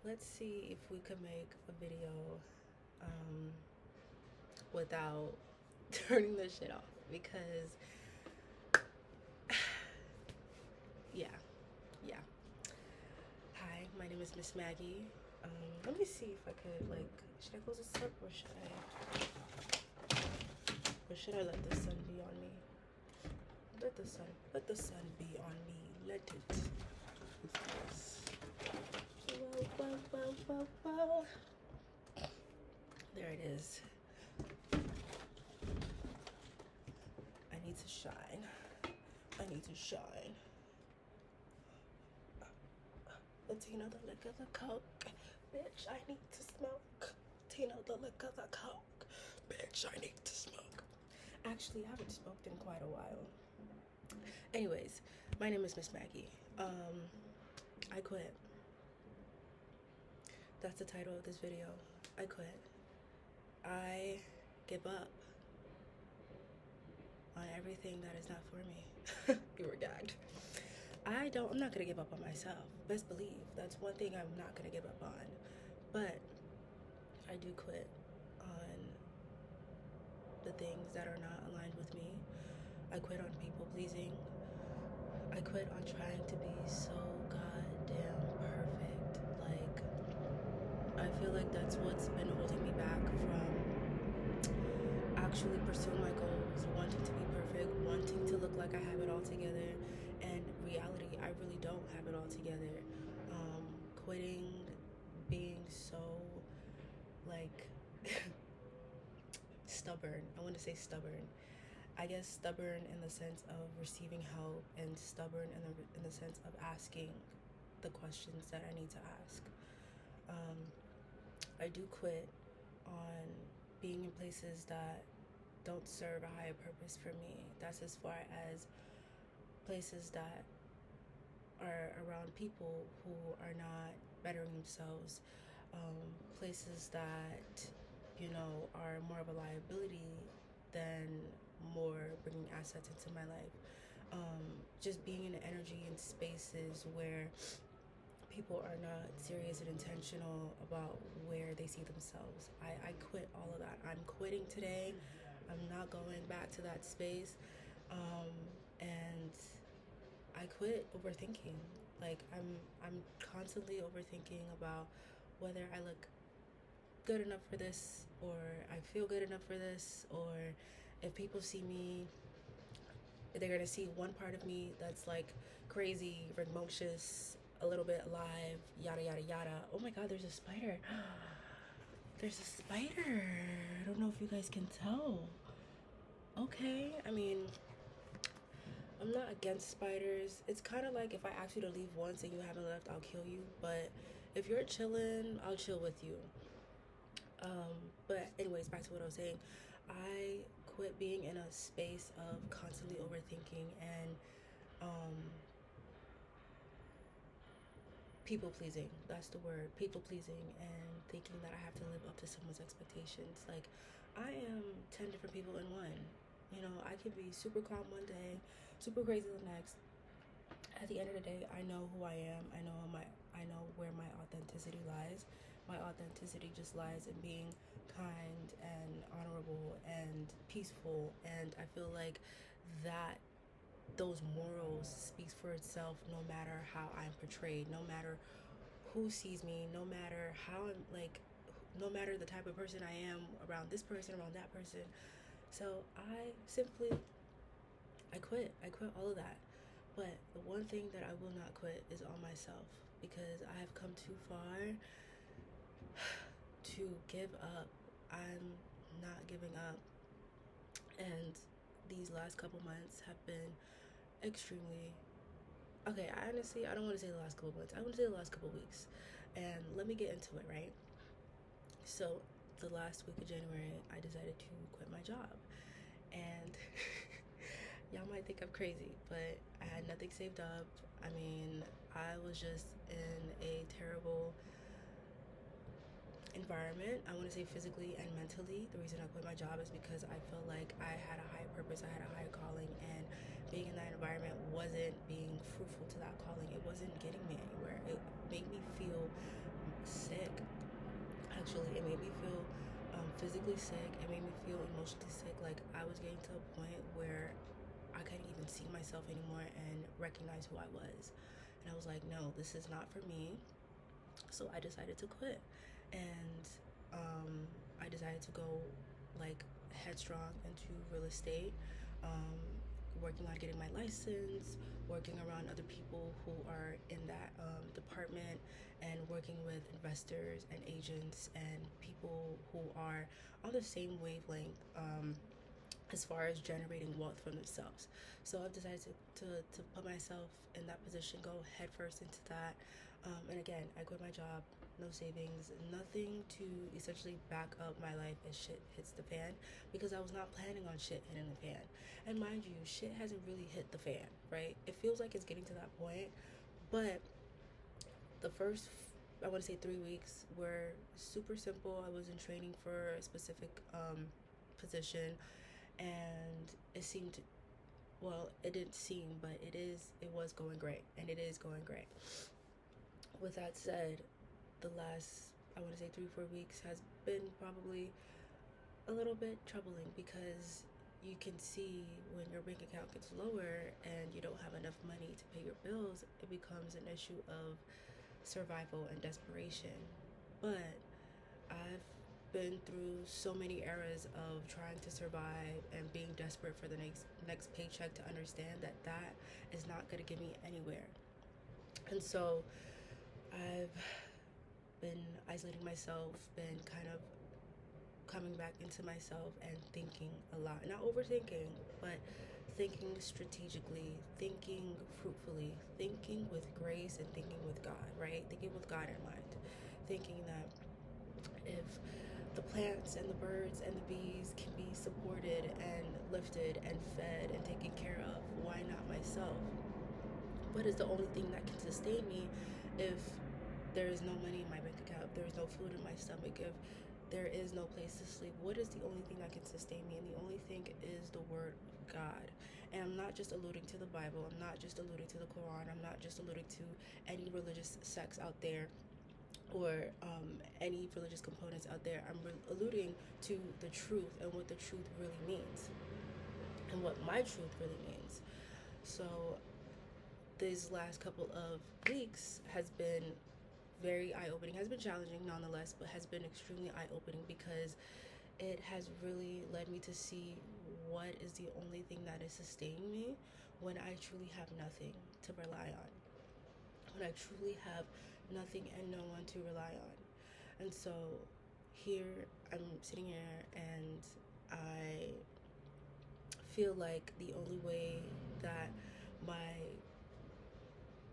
Let's see if we could make a video without turning this shit off because yeah, yeah. Hi, my name is Miss Maggie. Let me see if I could should I close this up or should I let the sun be on me? Let the sun be on me. Let it. Whoa. There it is. I need to shine. I need to shine. Tina, the lick of the coke. Bitch, I need to smoke. Tina, the lick of the coke. Bitch, I need to smoke. Actually, I haven't smoked in quite a while. Anyways, my name is Miss Maggie. I quit. That's the title of this video. I quit. I give up on everything that is not for me. You were gagged. I'm not gonna give up on myself. Best believe. That's one thing I'm not gonna give up on. But I do quit on the things that are not aligned with me. I quit on people pleasing. I quit on trying to be so goddamn perfect. I feel like that's what's been holding me back from actually pursuing my goals, wanting to be perfect, wanting to look like I have it all together. And reality, I really don't have it all together. Quitting being so stubborn. I want to say stubborn. I guess stubborn in the sense of receiving help, and stubborn in the sense of asking the questions that I need to ask. I do quit on being in places that don't serve a higher purpose for me. That's as far as places that are around people who are not bettering themselves, places that, are more of a liability than more bringing assets into my life. Just being in energy and spaces where people are not serious and intentional about where they see themselves. I quit all of that. I'm quitting today. I'm not going back to that space. And I quit overthinking. I'm constantly overthinking about whether I look good enough for this, or I feel good enough for this, or if people see me, they're gonna see one part of me that's crazy, rambunctious, a little bit alive, yada yada yada. Oh my god, there's a spider. There's a spider. I don't know if you guys can tell. Okay, I mean, I'm not against spiders. It's kind of like if I ask you to leave once and you haven't left, I'll kill you. But if you're chilling, I'll chill with you. But anyways, back to what I was saying. I quit being in a space of constantly overthinking and people pleasing. That's the word. People pleasing and thinking that I have to live up to someone's expectations. I am 10 different people in one. I can be super calm one day, super crazy the next. At the end of the day, I know who I am. I know where my authenticity lies. My authenticity just lies in being kind and honorable and peaceful, and I feel like that those morals speaks for itself no matter how I'm portrayed, no matter who sees me, no matter how I'm no matter the type of person I am around this person, around that person. So I quit. I quit all of that. But the one thing that I will not quit is on myself, because I have come too far to give up. I'm not giving up. And these last couple months have been extremely okay. I don't want to say the last couple months. I want to say the last couple weeks. And let me get into it, right? So, the last week of January, I decided to quit my job. And y'all might think I'm crazy, but I had nothing saved up. I mean, I was just in a terrible environment. I want to say physically and mentally. The reason I quit my job is because I felt like I had a higher purpose, I had a higher calling, and being in that environment wasn't being fruitful to that calling. It wasn't getting me anywhere. It made me feel physically sick. It made me feel emotionally sick. Like I was getting to a point where I couldn't even see myself anymore and recognize who I was. And I was like, no, this is not for me. So I decided to quit. And I decided to go like headstrong into real estate, um, working on getting my license, working around other people who are in that department, and working with investors and agents and people who are on the same wavelength, as far as generating wealth for themselves. So I've decided to put myself in that position, go headfirst into that. And again, I quit my job, no savings, nothing to essentially back up my life as shit hits the fan, because I was not planning on shit hitting the fan. And mind you, shit hasn't really hit the fan, right? It feels like it's getting to that point, but the first, I want to say 3 weeks were super simple. I was in training for a specific position, and it seemed, well, it didn't seem, but it was going great, and it is going great. With that said, the last, I want to say 3 4 weeks has been probably a little bit troubling, because you can see when your bank account gets lower and you don't have enough money to pay your bills, it becomes an issue of survival and desperation. But I've been through so many eras of trying to survive and being desperate for the next paycheck to understand that that is not going to get me anywhere. And so I've been isolating myself, been kind of coming back into myself and thinking a lot. Not overthinking, but thinking strategically, thinking fruitfully, thinking with grace, and thinking with God, right? Thinking with God in mind. Thinking that if the plants and the birds and the bees can be supported and lifted and fed and taken care of, why not myself? What is the only thing that can sustain me if there is no money in my bank account, if there is no food in my stomach, if there is no place to sleep? What is the only thing that can sustain me? And the only thing is the word of God. And I'm not just alluding to the Bible. I'm not just alluding to the Quran. I'm not just alluding to any religious sects out there, or any religious components out there. I'm alluding to the truth and what the truth really means, and what my truth really means. So these last couple of weeks has been very eye-opening, has been challenging nonetheless, but has been extremely eye-opening, because it has really led me to see what is the only thing that is sustaining me when I truly have nothing to rely on, when I truly have nothing and no one to rely on. And so here I'm sitting here, and I feel like the only way that my,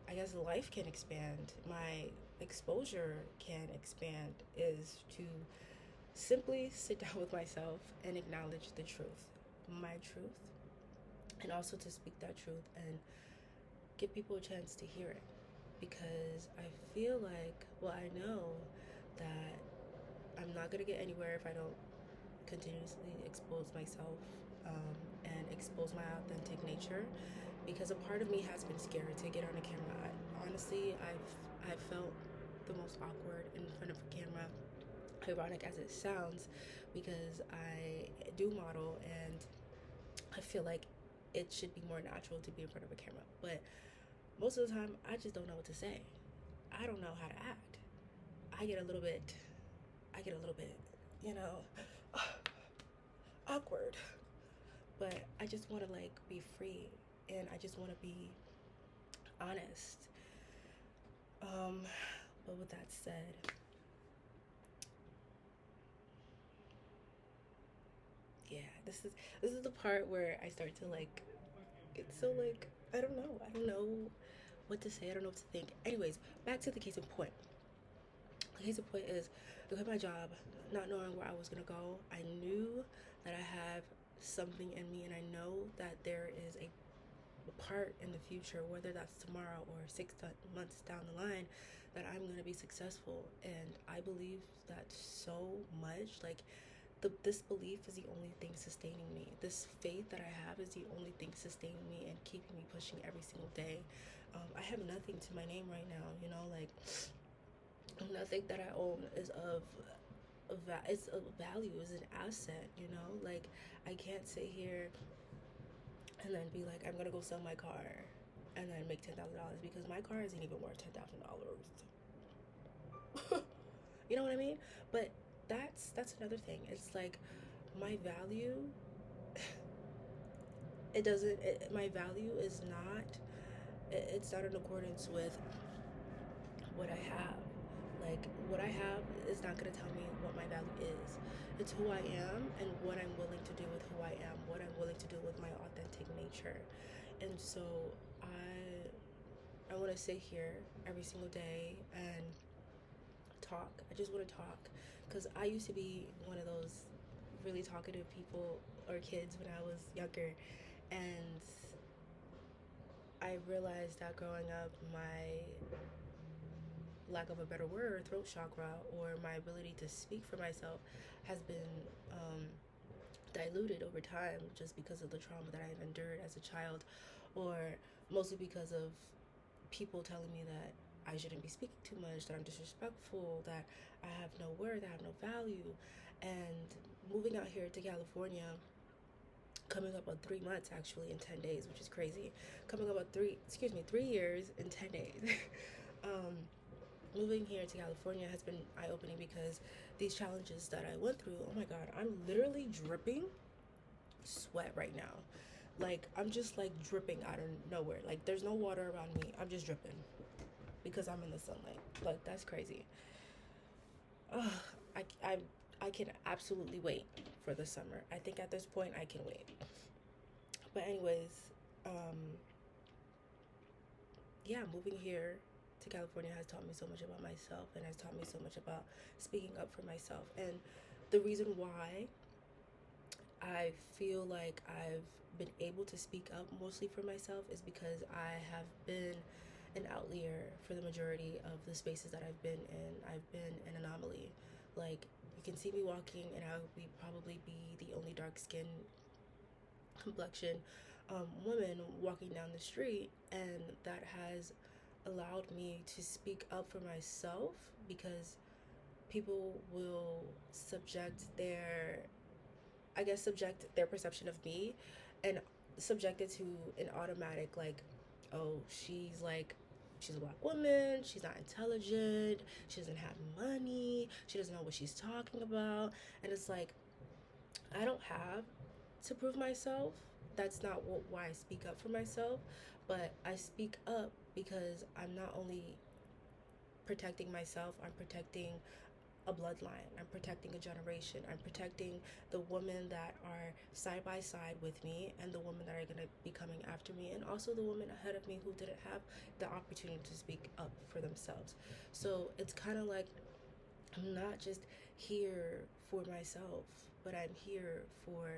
I guess, life can expand, my exposure can expand, is to simply sit down with myself and acknowledge the truth, my truth, and also to speak that truth and give people a chance to hear it. Because I feel like, well, I know that I'm not going to get anywhere if I don't continuously expose myself, and expose my authentic nature, because a part of me has been scared to get on a camera. Honestly, I've felt the most awkward in front of a camera, ironic as it sounds, because I do model, and I feel like it should be more natural to be in front of a camera. But most of the time, I just don't know what to say. I don't know how to act. I get a little bit, you know, awkward. But I just want to like be free, and I just want to be honest. But with that said, yeah, this is the part where I start to like, it's so like, I don't know what to say. I don't know what to think. Anyways, back to the case in point. The case in point is, I quit my job, not knowing where I was gonna go. I knew that I have something in me, and I know that there is a part in the future, whether that's tomorrow or 6 months down the line, that I'm gonna be successful. And I believe that so much. Like, this belief is the only thing sustaining me. This faith that I have is the only thing sustaining me and keeping me pushing every single day. I have nothing to my name right now, like, nothing that I own is of it's a value, is an asset, you know? Like, I can't sit here and then be like, I'm gonna go sell my car and then make $10,000 because my car isn't even worth $10,000. You know what I mean? But that's another thing. It's like my value, it doesn't my value is not, it's not in accordance with what I have. Like, what I have is not going to tell me what my value is. It's who I am and what I'm willing to do with who I am, what I'm willing to do with my authentic nature. And so I want to sit here every single day and talk. I just want to talk because I used to be one of those really talkative people or kids when I was younger, and I realized that growing up, my lack of a better word, throat chakra, or my ability to speak for myself has been diluted over time just because of the trauma that I've endured as a child, or mostly because of people telling me that I shouldn't be speaking too much, that I'm disrespectful, that I have no worth, I have no value. And moving out here to California, coming up on 3 months actually in 10 days, which is crazy. Coming up on 3 years in 10 days. um, Moving here to California has been eye-opening because these challenges that I went through, oh my God, I'm literally dripping sweat right now. Like, I'm just like dripping out of nowhere. Like, there's no water around me. I'm just dripping because I'm in the sunlight. Like, that's crazy. Ugh, I, I, I can absolutely wait for the summer. I think at this point I can wait. But anyways, um, yeah, moving here to California has taught me so much about myself and has taught me so much about speaking up for myself. And the reason why I feel like I've been able to speak up mostly for myself is because I have been an outlier for the majority of the spaces that I've been in. I've been an anomaly. Like, you can see me walking and I would probably be the only dark skin complexion woman walking down the street, and that has allowed me to speak up for myself because people will subject their perception of me and subject it to an automatic, like, oh, she's a black woman, she's not intelligent, she doesn't have money, she doesn't know what she's talking about. And it's like, I don't have to prove myself. That's not why I speak up for myself, but I speak up because I'm not only protecting myself, I'm protecting a bloodline, I'm protecting a generation, I'm protecting the women that are side by side with me and the women that are going to be coming after me, and also the women ahead of me who didn't have the opportunity to speak up for themselves. So it's kind of like I'm not just here for myself, but I'm here for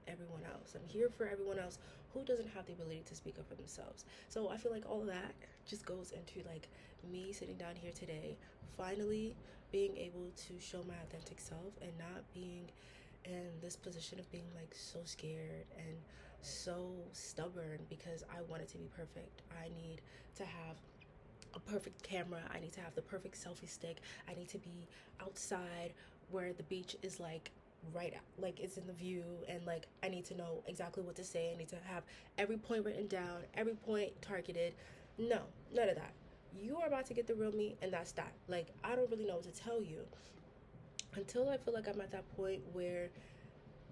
everyone else. I'm here for everyone else who doesn't have the ability to speak up for themselves. So I feel like all of that just goes into like me sitting down here today, finally being able to show my authentic self and not being in this position of being like so scared and so stubborn because I want it to be perfect. I need to have a perfect camera. I need to have the perfect selfie stick. I need to be outside where the beach is like right, like it's in the view, and like I need to know exactly what to say. I need to have every point written down, every point targeted. No, none of that. You are about to get the real me, and that's that. Like, I don't really know what to tell you until I feel like I'm at that point where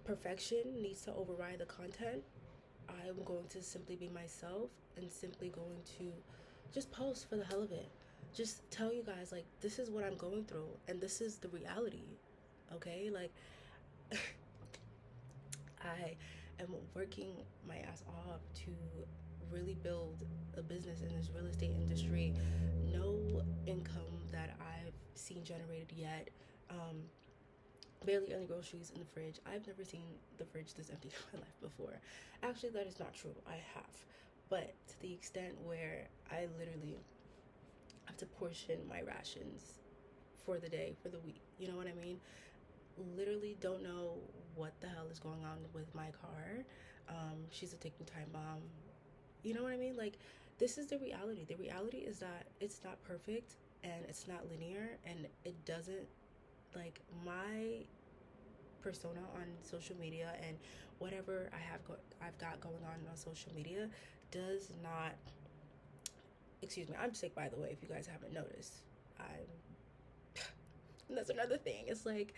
perfection needs to override the content. I'm going to simply be myself and simply going to just post for the hell of it. Just tell you guys, like, this is what I'm going through and this is the reality. Okay? Like, I am working my ass off to really build a business in this real estate industry. No income that I've seen generated yet. Barely any groceries in the fridge. I've never seen the fridge this empty in my life before. Actually, that is not true. I have. But to the extent where I literally have to portion my rations for the day, for the week. You know what I mean? Literally don't know what the hell is going on with my car. She's a ticking time bomb. You know what I mean? Like, this is the reality. The reality is that it's not perfect and it's not linear and it doesn't Like, my persona on social media and whatever I've got going on social media does not, excuse me, I'm sick, by the way, if you guys haven't noticed. I'm That's another thing. It's like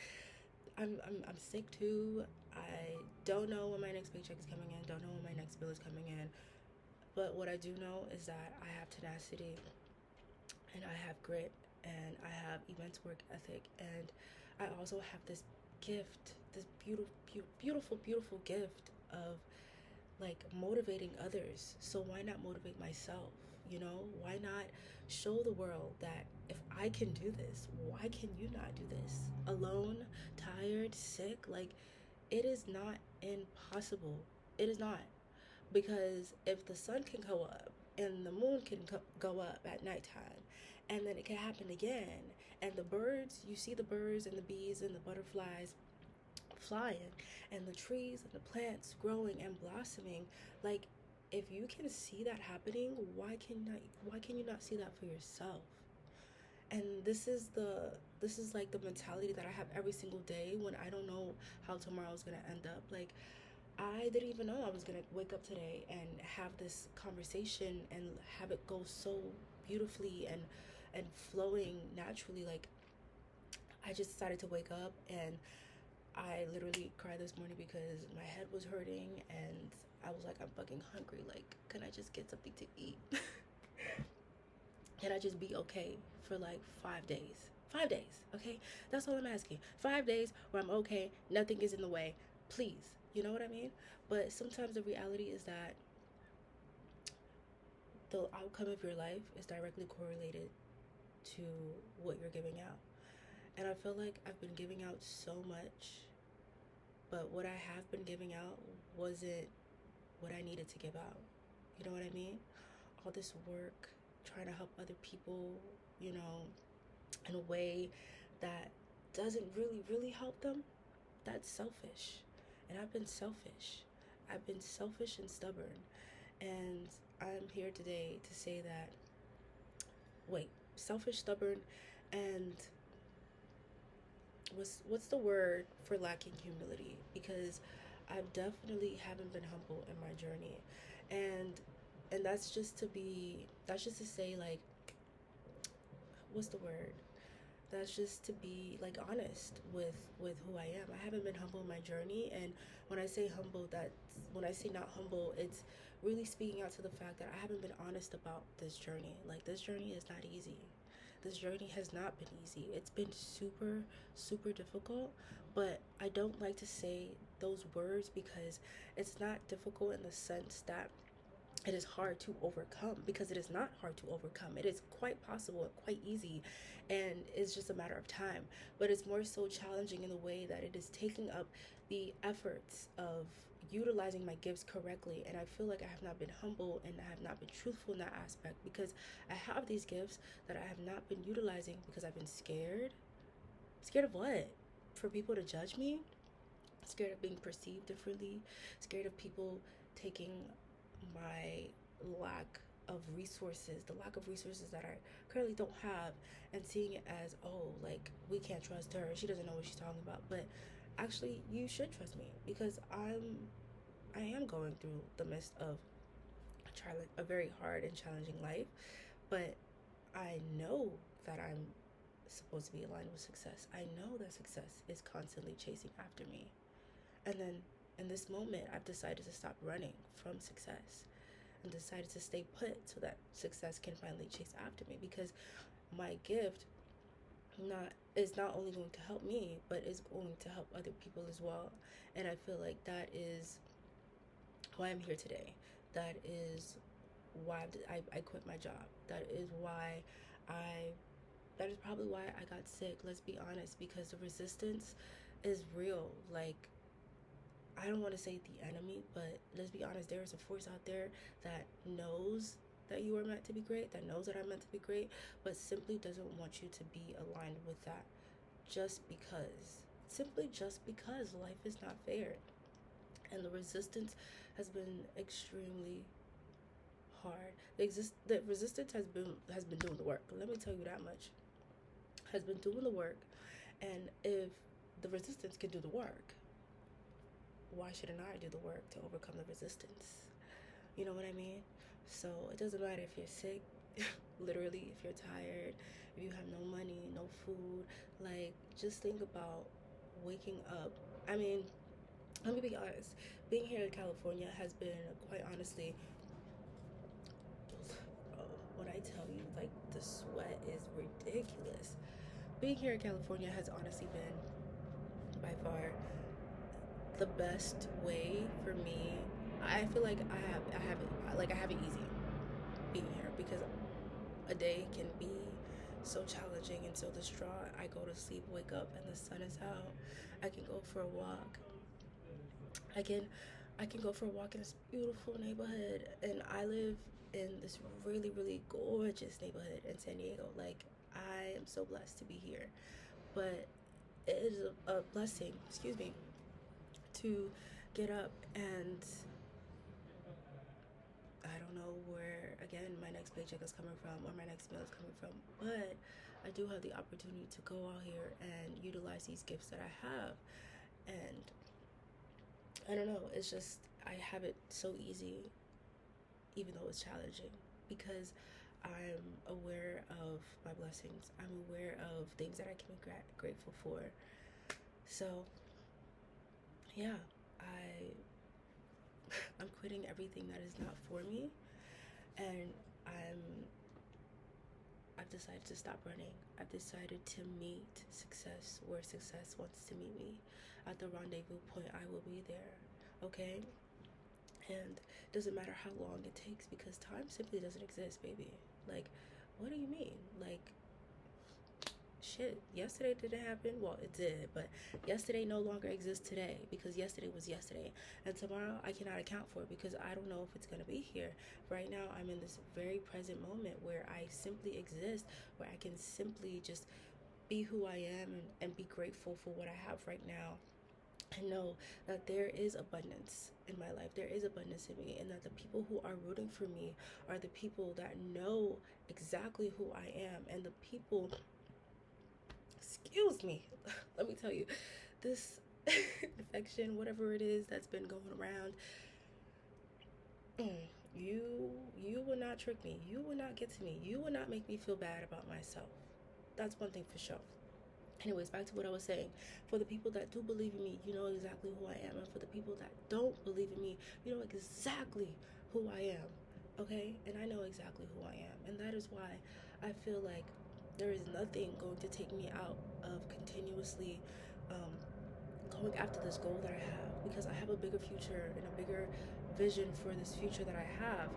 I'm sick too. I don't know when my next paycheck is coming in, don't know when my next bill is coming in. But what I do know is that I have tenacity and I have grit and I have immense work ethic, and I also have this gift, this beautiful gift of like motivating others. So why not motivate myself? You know, why not show the world that if I can do this, why can you not do this? Alone, tired, sick, like, it is not impossible. It is not. Because if the sun can go up and the moon can go up at nighttime, and then it can happen again, and the birds, you see the birds and the bees and the butterflies flying, and the trees and the plants growing and blossoming, like, if you can see that happening, why can you not see that for yourself? And this is like the mentality that I have every single day when I don't know how tomorrow's gonna end up. Like, I didn't even know I was gonna wake up today and have this conversation and have it go so beautifully and flowing naturally. Like, I just decided to wake up, and I literally cried this morning because my head was hurting and I was like, I'm fucking hungry. Like, can I just get something to eat? Can I just be okay for like 5 days? 5 days, okay? That's all I'm asking. 5 days where I'm okay, nothing is in the way. Please, you know what I mean? But sometimes the reality is that the outcome of your life is directly correlated to what you're giving out. And I feel like I've been giving out so much, but what I have been giving out wasn't what I needed to give out. You know what I mean? All this work, trying to help other people, you know, in a way that doesn't really help them, that's selfish. And I've been selfish. I've been selfish and stubborn. And I'm here today to say that, wait, selfish, stubborn, and what's the word for lacking humility? Because I definitely haven't been humble in my journey. And that's just to say, like, what's the word? That's just to be like honest with who I am. I haven't been humble in my journey, and when I say humble, when I say not humble, it's really speaking out to the fact that I haven't been honest about this journey. Like, this journey is not easy. This journey has not been easy. It's been super difficult, but I don't like to say those words because it's not difficult in the sense that it is hard to overcome, because it is not hard to overcome. It is quite possible and quite easy, and it's just a matter of time. But it's more so challenging in the way that it is taking up the efforts of utilizing my gifts correctly. And I feel like I have not been humble and I have not been truthful in that aspect, because I have these gifts that I have not been utilizing because I've been scared. Scared of what? For people to judge me? Scared of being perceived differently? Scared of people taking my lack of resources, the lack of resources that I currently don't have, and seeing it as, oh, like, we can't trust her, she doesn't know what she's talking about. But actually, you should trust me, because I am going through the midst of a very hard and challenging life, but I know that I'm supposed to be aligned with success. I know that success is constantly chasing after me. And then in this moment, I've decided to stop running from success and decided to stay put so that success can finally chase after me, because my gift is not only going to help me, but is going to help other people as well. And I feel like that is why I'm here today. That is why I quit my job. I that is probably why I got sick, let's be honest, because the resistance is real. Like, I don't want to say the enemy, but let's be honest, there is a force out there that knows that you are meant to be great, that knows that I'm meant to be great, but simply doesn't want you to be aligned with that simply just because life is not fair. And the resistance has been extremely hard. The resistance has been doing the work. Let me tell you that much. Has been doing the work, And if the resistance can do the work, why shouldn't I do the work to overcome the resistance? You know what I mean? So it doesn't matter if you're sick, literally, if you're tired, if you have no money, no food. Like, just think about waking up. I mean, let me be honest. Being here in California has been, quite honestly, when I tell you, like, the sweat is ridiculous. Being here in California has honestly been, by far, the best way for me. I feel like I have it easy being here, because a day can be so challenging and so distraught. I go to sleep, wake up, and the sun is out. I can go for a walk. I can I can go for a walk in this beautiful neighborhood, and I live in this really, really gorgeous neighborhood in San Diego. Like, I am so blessed to be here. But it is a blessing, excuse me, to get up and I don't know where, again, my next paycheck is coming from or my next meal is coming from, but I do have the opportunity to go out here and utilize these gifts that I have. And I don't know, it's just, I have it so easy, even though it's challenging, because I'm aware of my blessings. I'm aware of things that I can be grateful for. So, yeah, I'm quitting everything that is not for me, and I'm I've decided to stop running. I've decided to meet success where success wants to meet me. At the rendezvous point, I will be there. Okay? And it doesn't matter how long it takes, because time simply doesn't exist, baby. Like, what do you mean? Like, shit, yesterday didn't happen. Well, it did, but yesterday no longer exists today, because yesterday was yesterday, and tomorrow I cannot account for it, because I don't know if it's going to be here. Right now I'm in this very present moment where I simply exist, where I can simply just be who I am, and be grateful for what I have right now, and know that there is abundance in my life. There is abundance in me, and that the people who are rooting for me are the people that know exactly who I am, and the people, excuse me, let me tell you, this infection, whatever it is that's been going around, you will not trick me. You will not get to me. You will not make me feel bad about myself. That's one thing for sure. Anyways, back to what I was saying. For the people that do believe in me, you know exactly who I am. And for the people that don't believe in me, you know exactly who I am. Okay? And I know exactly who I am. And that is why I feel like there is nothing going to take me out of continuously going after this goal that I have, because I have a bigger future and a bigger vision for this future that I have.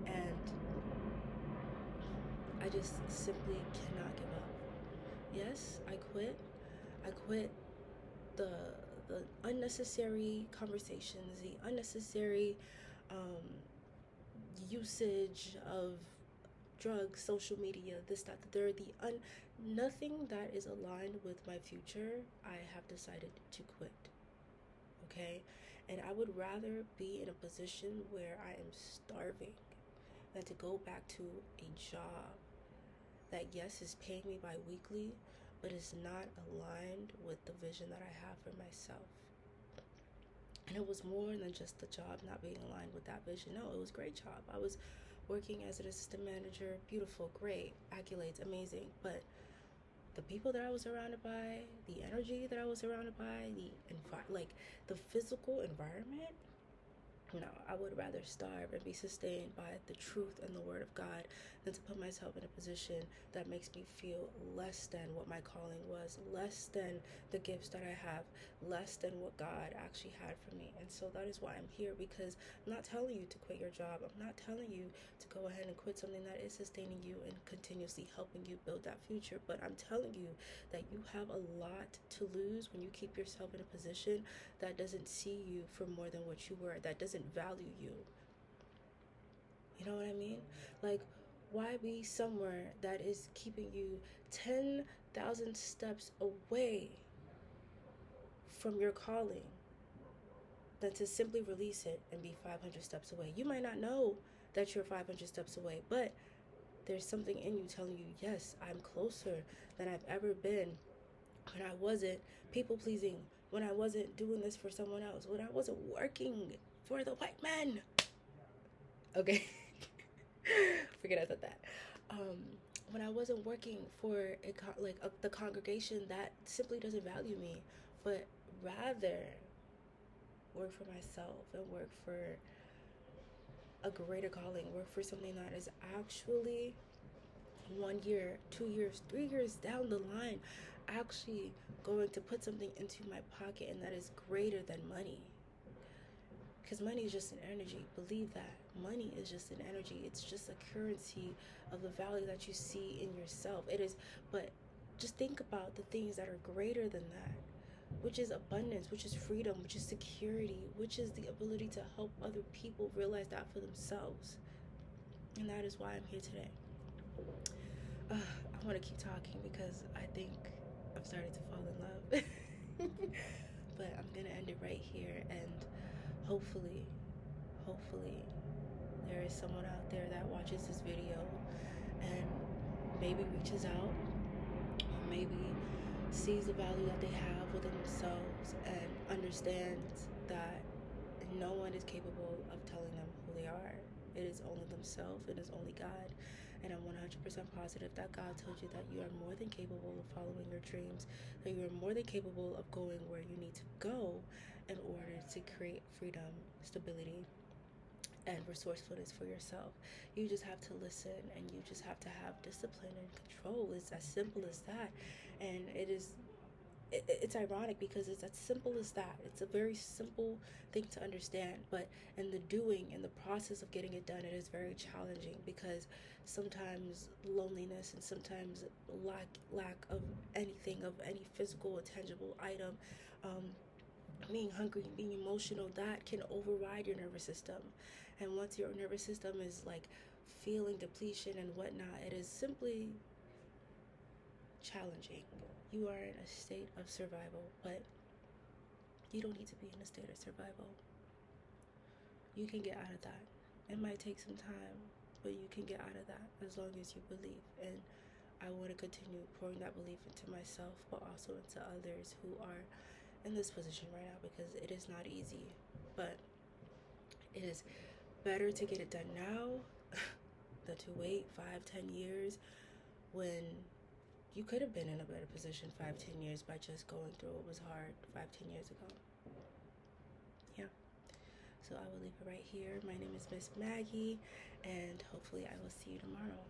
And I just simply cannot give up. Yes, I quit. I quit the the unnecessary conversations, the unnecessary um, usage of drugs, social media, this, that, the third, nothing that is aligned with my future. I have decided to quit. Okay, and I would rather be in a position where I am starving than to go back to a job that, yes, is paying me bi-weekly, but is not aligned with the vision that I have for myself. And it was more than just the job not being aligned with that vision. No, it was a great job. I was working as an assistant manager, beautiful, great, accolades, amazing. But the people that I was surrounded by, the energy that I was surrounded by, the physical environment, no, I would rather starve and be sustained by the truth and the word of God than to put myself in a position that makes me feel less than what my calling was, less than the gifts that I have, less than what God actually had for me. And so that is why I'm here, because I'm not telling you to quit your job. I'm not telling you to go ahead and quit something that is sustaining you and continuously helping you build that future. But I'm telling you that you have a lot to lose when you keep yourself in a position that doesn't see you for more than what you were, that doesn't value you. You know what I mean? Like, why be somewhere that is keeping you 10,000 steps away from your calling than to simply release it and be 500 steps away? You might not know that you're 500 steps away, but there's something in you telling you, yes, I'm closer than I've ever been when I wasn't people pleasing, when I wasn't doing this for someone else, when I wasn't working for the white man. Okay. Forget I said that. Um, when I wasn't working for the congregation that simply doesn't value me, but rather work for myself and work for a greater calling, work for something that is actually 1 year, 2 years, 3 years down the line, actually going to put something into my pocket and that is greater than money. Because money is just an energy. Believe that. Money is just an energy. It's just a currency of the value that you see in yourself. It is, but just think about the things that are greater than that, which is abundance, which is freedom, which is security, which is the ability to help other people realize that for themselves. And that is why I'm here today. I want to keep talking because I think I'm starting to fall in love. But I'm going to end it right here, and hopefully there is someone out there that watches this video and maybe reaches out, or maybe sees the value that they have within themselves and understands that no one is capable of telling them who they are. It is only themselves. It is only God. And I'm 100% positive that God told you that you are more than capable of following your dreams, that you are more than capable of going where you need to go in order to create freedom, stability, and resourcefulness for yourself. You just have to listen, and you just have to have discipline and control. It's as simple as that. And it's ironic because it's as simple as that. It's a very simple thing to understand, but in the doing, in the process of getting it done, it is very challenging because sometimes loneliness and sometimes lack of anything, of any physical or tangible item, being hungry, being emotional, that can override your nervous system. And once your nervous system is like feeling depletion and whatnot, it is simply challenging. You are in a state of survival, but you don't need to be in a state of survival. You can get out of that. It might take some time, but you can get out of that as long as you believe. And I want to continue pouring that belief into myself, but also into others who are in this position right now, because it is not easy, but it is better to get it done now than to wait 5-10 years when you could have been in a better position 5-10 years by just going through what was hard 5-10 years ago. Yeah. So I will leave it right here. My name is Miss Maggie, and hopefully I will see you tomorrow.